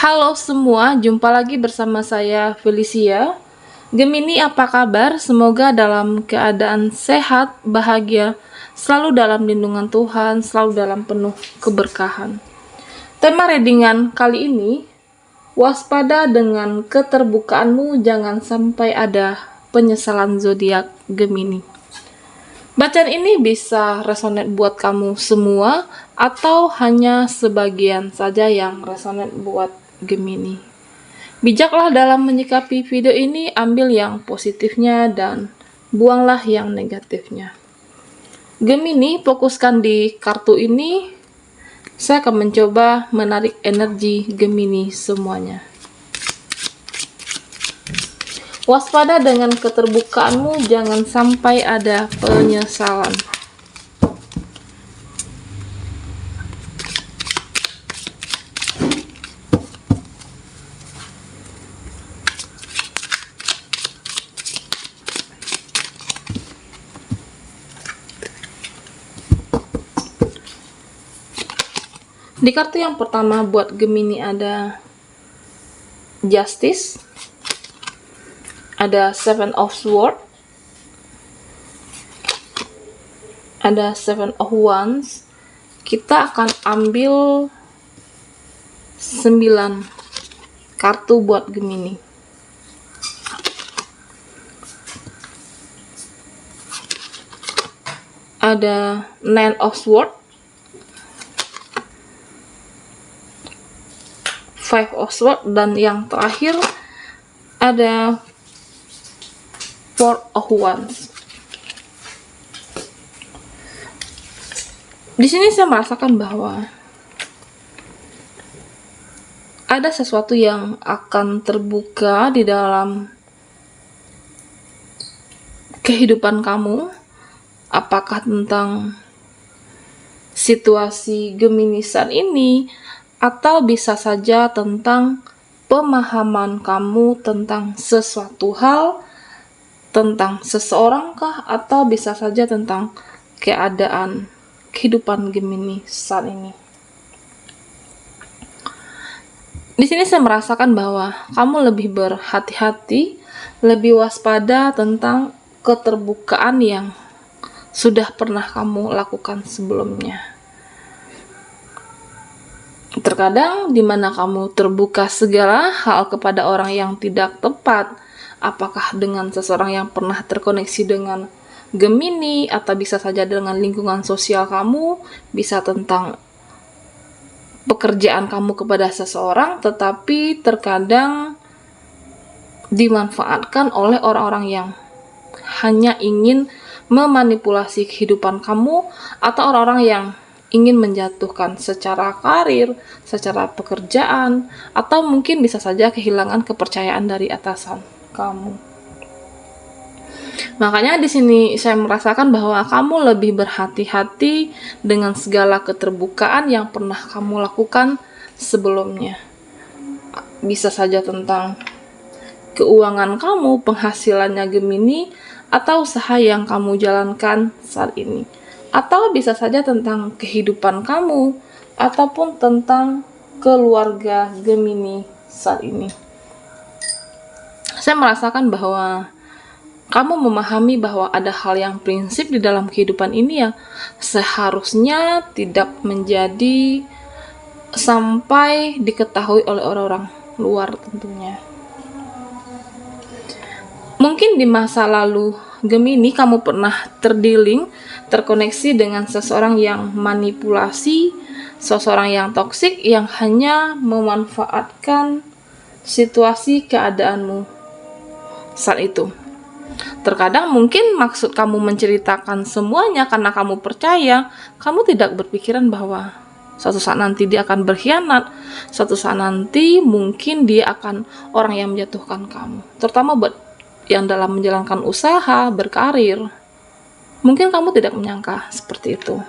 Halo semua, jumpa lagi bersama saya Felicia. Gemini, apa kabar? Semoga dalam keadaan sehat, bahagia, selalu dalam lindungan Tuhan, selalu dalam penuh keberkahan. Tema readingan kali ini, waspada dengan keterbukaanmu, jangan sampai ada penyesalan zodiak Gemini. Bacaan ini bisa resonate buat kamu semua atau hanya sebagian saja yang resonate buat Gemini. Bijaklah dalam menyikapi video ini, ambil yang positifnya dan buanglah yang negatifnya. Gemini, fokuskan di kartu ini. Saya akan mencoba menarik energi Gemini semuanya. Waspada dengan keterbukaanmu, jangan sampai ada penyesalan. Di kartu yang pertama buat Gemini ada Justice, ada Seven of Swords, ada Seven of Wands. Kita akan ambil 9 kartu buat Gemini. Ada Nine of Swords, Five of Swords, dan yang terakhir ada Four of Wands. Di sini saya merasakan bahwa ada sesuatu yang akan terbuka di dalam kehidupan kamu. Apakah tentang situasi Gemini saat ini, atau bisa saja tentang pemahaman kamu tentang sesuatu hal, tentang seseorang kah, atau bisa saja tentang keadaan kehidupan Gemini saat ini. Di sini saya merasakan bahwa kamu lebih berhati-hati, lebih waspada tentang keterbukaan yang sudah pernah kamu lakukan sebelumnya. Terkadang di mana kamu terbuka segala hal kepada orang yang tidak tepat, apakah dengan seseorang yang pernah terkoneksi dengan Gemini, atau bisa saja dengan lingkungan sosial kamu, bisa tentang pekerjaan kamu kepada seseorang, tetapi terkadang dimanfaatkan oleh orang-orang yang hanya ingin memanipulasi kehidupan kamu, atau orang-orang yang ingin menjatuhkan secara karir, secara pekerjaan, atau mungkin bisa saja kehilangan kepercayaan dari atasan kamu. Makanya di sini saya merasakan bahwa kamu lebih berhati-hati dengan segala keterbukaan yang pernah kamu lakukan sebelumnya. Bisa saja tentang keuangan kamu, penghasilannya Gemini, atau usaha yang kamu jalankan saat ini. Atau bisa saja tentang kehidupan kamu, ataupun tentang keluarga Gemini saat ini. Saya merasakan bahwa kamu memahami bahwa ada hal yang prinsip di dalam kehidupan ini yang seharusnya tidak menjadi sampai diketahui oleh orang-orang luar tentunya. Mungkin di masa lalu Gemini kamu pernah terkoneksi dengan seseorang yang manipulasi, seseorang yang toksik yang hanya memanfaatkan situasi keadaanmu saat itu. Terkadang mungkin maksud kamu menceritakan semuanya karena kamu percaya, kamu tidak berpikiran bahwa suatu saat nanti dia akan berkhianat, suatu saat nanti mungkin dia akan orang yang menjatuhkan kamu. Terutama buat yang dalam menjalankan usaha, berkarir, mungkin kamu tidak menyangka seperti itu.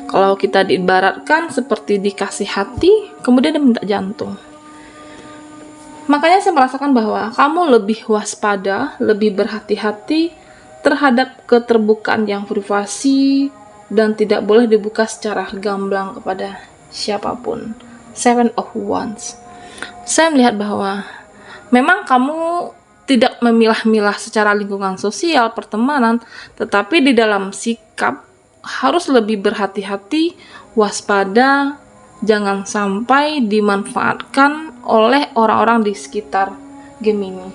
Kalau kita diibaratkan seperti dikasih hati, kemudian dia minta jantung. Makanya saya merasakan bahwa kamu lebih waspada, lebih berhati-hati terhadap keterbukaan yang privasi dan tidak boleh dibuka secara gamblang kepada siapapun. Seven of Wands. Saya melihat bahwa memang kamu tidak memilah-milah secara lingkungan sosial, pertemanan, tetapi di dalam sikap harus lebih berhati-hati, waspada, jangan sampai dimanfaatkan oleh orang-orang di sekitar Gemini.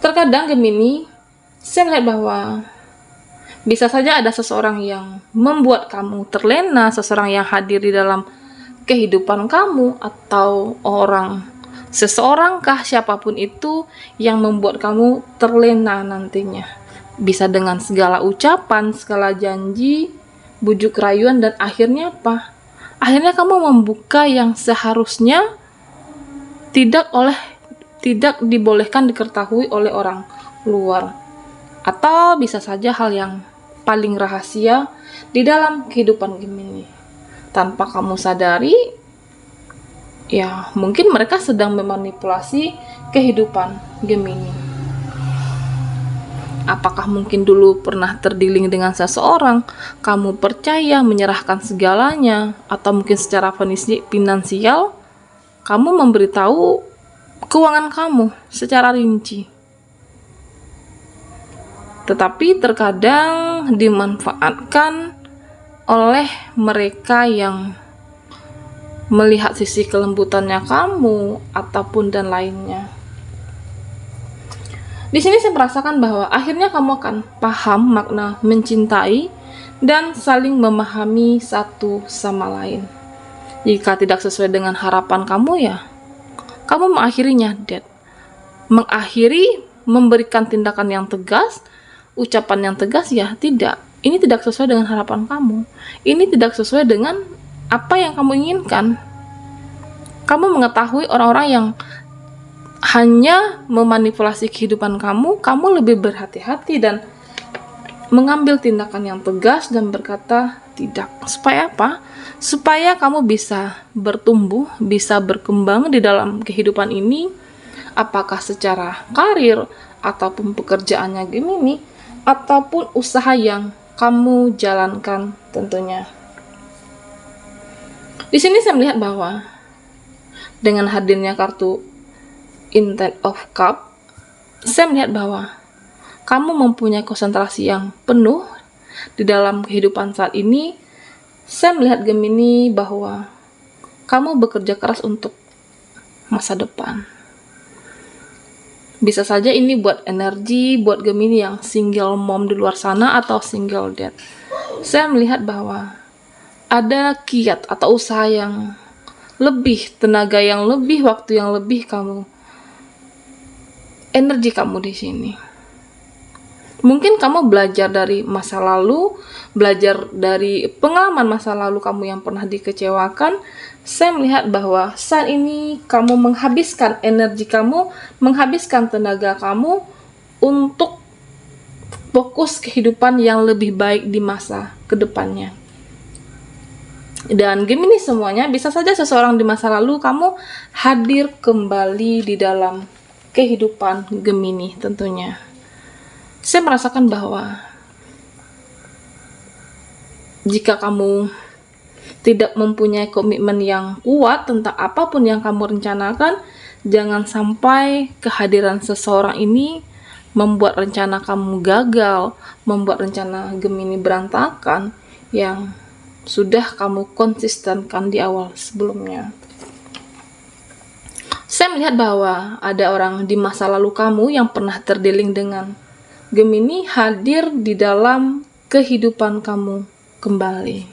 Terkadang Gemini, saya melihat bahwa bisa saja ada seseorang yang membuat kamu terlena, seseorang yang hadir di dalam kehidupan kamu, atau seseorangkah siapapun itu yang membuat kamu terlena nantinya. Bisa dengan segala ucapan, segala janji, bujuk rayuan, dan akhirnya apa? Akhirnya kamu membuka yang seharusnya tidak dibolehkan diketahui oleh orang luar. Atau bisa saja hal yang paling rahasia di dalam kehidupan Gemini. Tanpa kamu sadari, ya mungkin mereka sedang memanipulasi kehidupan Gemini. Apakah mungkin dulu pernah terdealing dengan seseorang, kamu percaya menyerahkan segalanya, atau mungkin secara finansial, kamu memberitahu keuangan kamu secara rinci. Tetapi terkadang dimanfaatkan oleh mereka yang melihat sisi kelembutannya kamu ataupun dan lainnya. Di sini saya merasakan bahwa akhirnya kamu akan paham makna mencintai dan saling memahami satu sama lain. Jika tidak sesuai dengan harapan kamu, ya kamu mengakhirinya, mengakhiri, memberikan tindakan yang tegas, ucapan yang tegas, ya tidak. Ini tidak sesuai dengan harapan kamu. Ini tidak sesuai dengan apa yang kamu inginkan. Kamu mengetahui orang-orang yang hanya memanipulasi kehidupan kamu lebih berhati-hati dan mengambil tindakan yang tegas dan berkata tidak. Supaya apa? Supaya kamu bisa bertumbuh, bisa berkembang di dalam kehidupan ini, apakah secara karir ataupun pekerjaannya Gemini, ataupun usaha yang kamu jalankan tentunya. Di sini saya melihat bahwa dengan hadirnya kartu Ten of Cups, saya melihat bahwa kamu mempunyai konsentrasi yang penuh di dalam kehidupan saat ini. Saya melihat Gemini bahwa kamu bekerja keras untuk masa depan. Bisa saja ini buat energi, buat Gemini yang single mom di luar sana atau single dad. Saya melihat bahwa ada kiat atau usaha yang lebih, tenaga yang lebih, waktu yang lebih energi kamu di sini. Mungkin kamu belajar dari masa lalu, belajar dari pengalaman masa lalu kamu yang pernah dikecewakan. Saya melihat bahwa saat ini kamu menghabiskan energi kamu, menghabiskan tenaga kamu untuk fokus kehidupan yang lebih baik di masa kedepannya. Dan Gemini semuanya, bisa saja seseorang di masa lalu kamu hadir kembali di dalam kehidupan Gemini tentunya. Saya merasakan bahwa jika kamu tidak mempunyai komitmen yang kuat tentang apapun yang kamu rencanakan, jangan sampai kehadiran seseorang ini membuat rencana kamu gagal, membuat rencana Gemini berantakan yang sudah kamu konsistenkan di awal sebelumnya. Saya melihat bahwa ada orang di masa lalu kamu yang pernah terdealing dengan Gemini hadir di dalam kehidupan kamu kembali.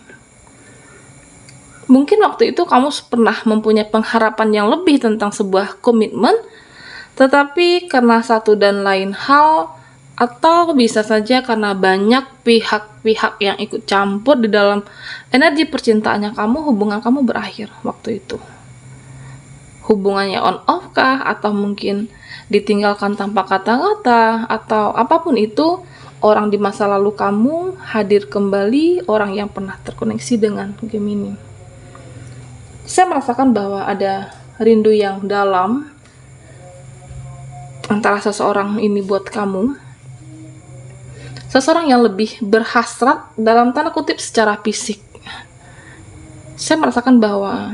Mungkin waktu itu kamu pernah mempunyai pengharapan yang lebih tentang sebuah komitmen, tetapi karena satu dan lain hal, atau bisa saja karena banyak pihak-pihak yang ikut campur di dalam energi percintaannya kamu, hubungan kamu berakhir waktu itu. Hubungannya on off kah, atau mungkin ditinggalkan tanpa kata-kata, atau apapun itu, orang di masa lalu kamu hadir kembali, orang yang pernah terkoneksi dengan Gemini. Saya merasakan bahwa ada rindu yang dalam antara seseorang ini buat kamu. seseorang yang lebih berhasrat dalam tanda kutip secara fisik. Saya merasakan bahwa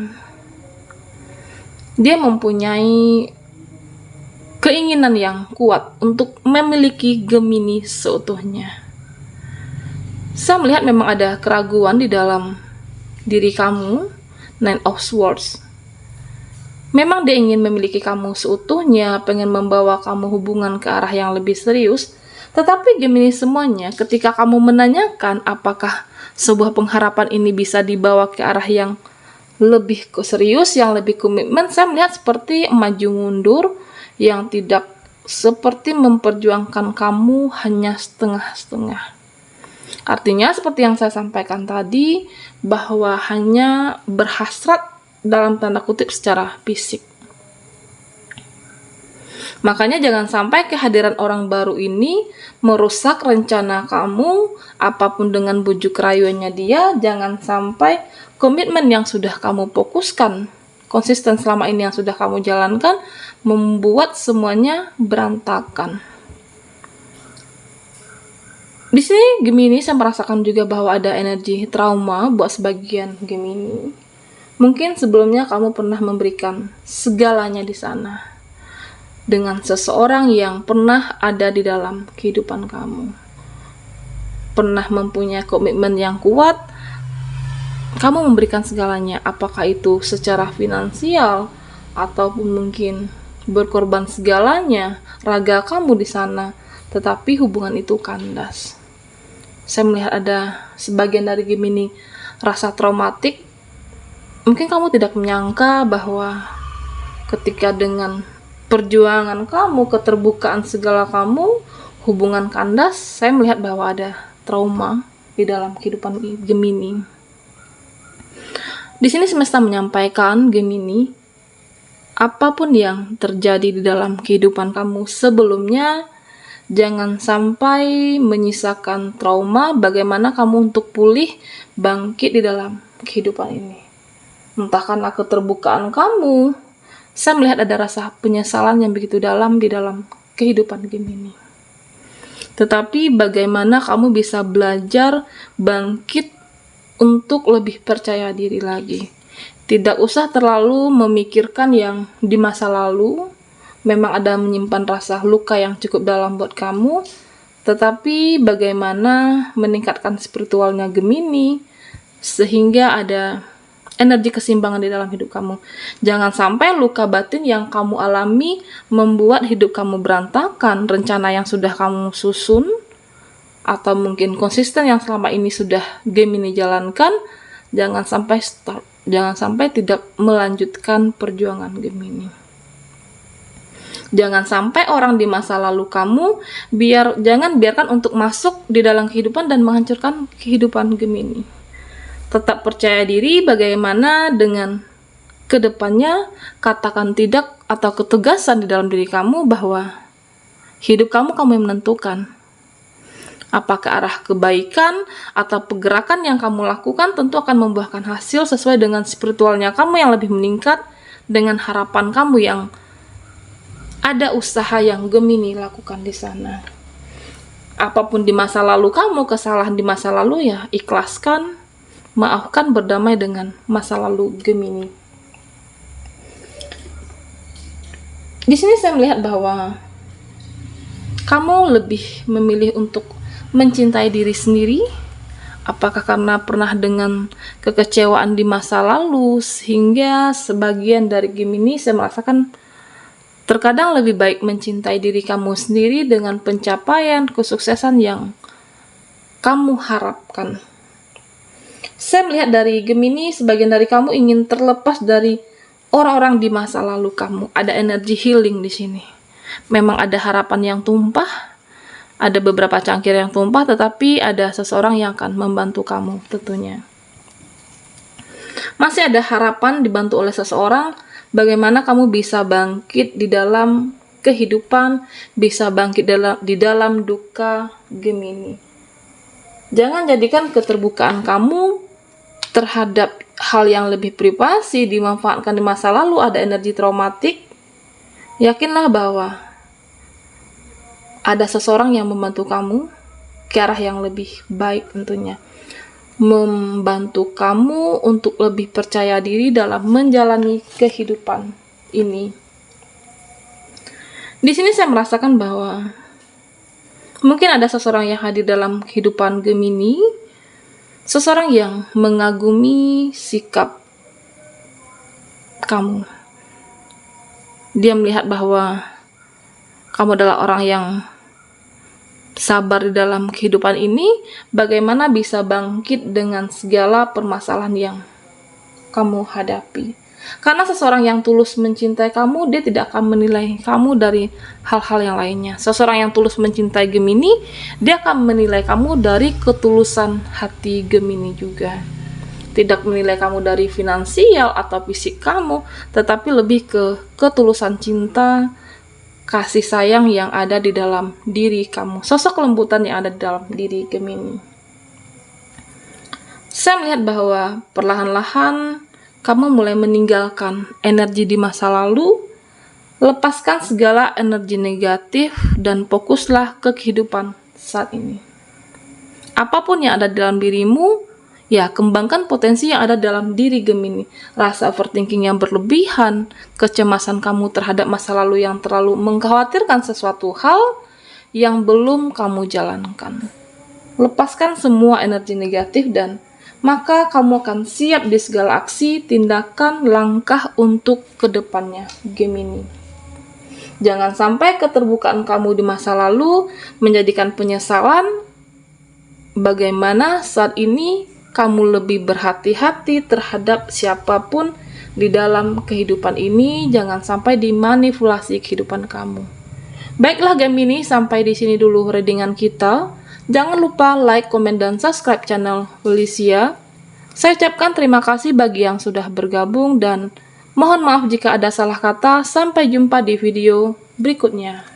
dia mempunyai keinginan yang kuat untuk memiliki Gemini seutuhnya. Saya melihat memang ada keraguan di dalam diri kamu, Nine of Swords. Memang dia ingin memiliki kamu seutuhnya, pengen membawa kamu hubungan ke arah yang lebih serius. Tetapi Gemini semuanya, ketika kamu menanyakan apakah sebuah pengharapan ini bisa dibawa ke arah yang lebih serius, yang lebih komitmen, saya melihat seperti maju mundur, yang tidak seperti memperjuangkan kamu hanya setengah-setengah. Artinya seperti yang saya sampaikan tadi, bahwa hanya berhasrat dalam tanda kutip secara fisik. Makanya jangan sampai kehadiran orang baru ini merusak rencana kamu, apapun dengan bujuk rayuannya dia. Jangan sampai komitmen yang sudah kamu fokuskan, konsisten selama ini yang sudah kamu jalankan, membuat semuanya berantakan. Di sini Gemini saya merasakan juga bahwa ada energi trauma buat sebagian Gemini. Mungkin sebelumnya kamu pernah memberikan segalanya di sana dengan seseorang yang pernah ada di dalam kehidupan kamu. Pernah mempunyai komitmen yang kuat, kamu memberikan segalanya, apakah itu secara finansial ataupun mungkin berkorban segalanya, raga kamu di sana, tetapi hubungan itu kandas. Saya melihat ada sebagian dari Gemini rasa traumatik. Mungkin kamu tidak menyangka bahwa ketika dengan perjuangan kamu, keterbukaan segala kamu, hubungan kandas. Saya melihat bahwa ada trauma di dalam kehidupan Gemini. Di sini semesta menyampaikan Gemini, apapun yang terjadi di dalam kehidupan kamu sebelumnya, jangan sampai menyisakan trauma. Bagaimana kamu untuk pulih, bangkit di dalam kehidupan ini. Entah karena keterbukaan kamu, saya melihat ada rasa penyesalan yang begitu dalam di dalam kehidupan Gemini. Tetapi bagaimana kamu bisa belajar bangkit untuk lebih percaya diri lagi. Tidak usah terlalu memikirkan yang di masa lalu. Memang ada menyimpan rasa luka yang cukup dalam buat kamu, tetapi bagaimana meningkatkan spiritualnya Gemini sehingga ada energi keseimbangan di dalam hidup kamu. Jangan sampai luka batin yang kamu alami membuat hidup kamu berantakan, rencana yang sudah kamu susun atau mungkin konsisten yang selama ini sudah Gemini jalankan, jangan sampai stop, jangan sampai tidak melanjutkan perjuangan Gemini. Jangan sampai orang di masa lalu kamu, jangan biarkan untuk masuk di dalam kehidupan dan menghancurkan kehidupan Gemini. Tetap percaya diri, bagaimana dengan kedepannya, katakan tidak atau ketegasan di dalam diri kamu bahwa hidup kamu yang menentukan. Apakah arah kebaikan atau pergerakan yang kamu lakukan tentu akan membuahkan hasil sesuai dengan spiritualnya kamu yang lebih meningkat, dengan harapan kamu yang ada usaha yang Gemini lakukan di sana. Apapun di masa lalu kamu, kesalahan di masa lalu ya ikhlaskan, maafkan, berdamai dengan masa lalu Gemini. Di sini saya melihat bahwa kamu lebih memilih untuk mencintai diri sendiri. Apakah karena pernah dengan kekecewaan di masa lalu sehingga sebagian dari Gemini saya merasakan terkadang lebih baik mencintai diri kamu sendiri dengan pencapaian kesuksesan yang kamu harapkan. Saya melihat dari Gemini, sebagian dari kamu ingin terlepas dari orang-orang di masa lalu kamu. Ada energi healing di sini. Memang ada harapan yang tumpah, ada beberapa cangkir yang tumpah, tetapi ada seseorang yang akan membantu kamu tentunya. Masih ada harapan dibantu oleh seseorang. Bagaimana kamu bisa bangkit di dalam kehidupan, bisa bangkit di dalam duka Gemini. Jangan jadikan keterbukaan kamu terhadap hal yang lebih privasi dimanfaatkan di masa lalu, ada energi traumatik. Yakinlah bahwa ada seseorang yang membantu kamu, ke arah yang lebih baik tentunya. Membantu kamu untuk lebih percaya diri dalam menjalani kehidupan ini. Di sini saya merasakan bahwa mungkin ada seseorang yang hadir dalam kehidupan Gemini, seseorang yang mengagumi sikap kamu. Dia melihat bahwa kamu adalah orang yang sabar di dalam kehidupan ini, bagaimana bisa bangkit dengan segala permasalahan yang kamu hadapi. Karena seseorang yang tulus mencintai kamu, dia tidak akan menilai kamu dari hal-hal yang lainnya. Seseorang yang tulus mencintai Gemini, dia akan menilai kamu dari ketulusan hati Gemini juga. Tidak menilai kamu dari finansial atau fisik kamu, tetapi lebih ke ketulusan cinta, kasih sayang yang ada di dalam diri kamu, sosok kelembutan yang ada di dalam diri Gemini. Saya melihat bahwa perlahan-lahan kamu mulai meninggalkan energi di masa lalu, lepaskan segala energi negatif dan fokuslah ke kehidupan saat ini. Apapun yang ada dalam dirimu, ya, kembangkan potensi yang ada dalam diri Gemini. Rasa overthinking yang berlebihan, kecemasan kamu terhadap masa lalu yang terlalu mengkhawatirkan sesuatu hal yang belum kamu jalankan. Lepaskan semua energi negatif dan maka kamu akan siap di segala aksi, tindakan, langkah untuk kedepannya, Gemini. Jangan sampai keterbukaan kamu di masa lalu menjadikan penyesalan. Bagaimana saat ini kamu lebih berhati-hati terhadap siapapun di dalam kehidupan ini, jangan sampai dimanipulasi kehidupan kamu. Baiklah Gemini, sampai di sini dulu readingan kita. Jangan lupa like, komen, dan subscribe channel Felicia. Saya ucapkan terima kasih bagi yang sudah bergabung dan mohon maaf jika ada salah kata. Sampai jumpa di video berikutnya.